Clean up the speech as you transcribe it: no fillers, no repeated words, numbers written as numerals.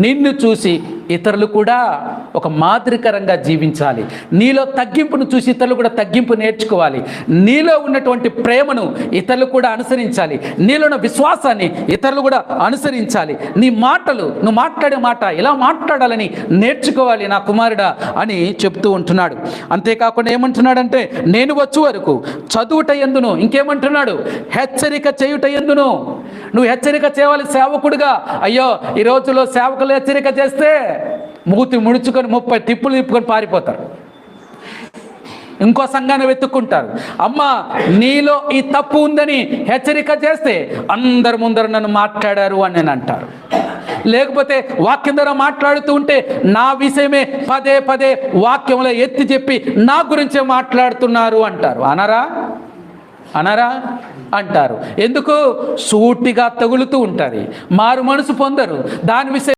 నిన్ను చూసి ఇతరులు కూడా ఒక మాదిరికరంగా జీవించాలి. నీలో తగ్గింపును చూసి ఇతరులు కూడా తగ్గింపు నేర్చుకోవాలి. నీలో ఉన్నటువంటి ప్రేమను ఇతరులు కూడా అనుసరించాలి. నీలో ఉన్న విశ్వాసాన్ని ఇతరులు కూడా అనుసరించాలి. నీ మాటలు, నువ్వు మాట్లాడే మాట ఇలా మాట్లాడాలని నేర్చుకోవాలి నా కుమారుడా అని చెప్తూ ఉంటున్నాడు. అంతేకాకుండా ఏమంటున్నాడంటే, నేను వచ్చు వరకు చదువుట యందును, ఇంకేమంటున్నాడు, హెచ్చరిక చేయుట యందును. నువ్వు హెచ్చరిక చేయాలి సేవకుడుగా. అయ్యో ఈ రోజులో సేవకులు హెచ్చరిక చేస్తే మూతి ముడుచుకొని 30 తిప్పులు తిప్పుకొని పారిపోతారు. ఇంకో సంఘాన్ని వెతుక్కుంటారు. అమ్మ నీలో ఈ తప్పు ఉందని హెచ్చరిక చేస్తే అందరి ముందర నన్ను మాట్లాడారు అని నేను అంటారు. లేకపోతే వాక్యం ద్వారా మాట్లాడుతూ ఉంటే నా విషయమే పదే పదే వాక్యంలో ఎత్తి చెప్పి నా గురించే మాట్లాడుతున్నారు అంటారు. అనరా అంటారు. ఎందుకు? సూటిగా తగులుతూ ఉంటుంది. మారు మనసు పొందరు. దాని విషయం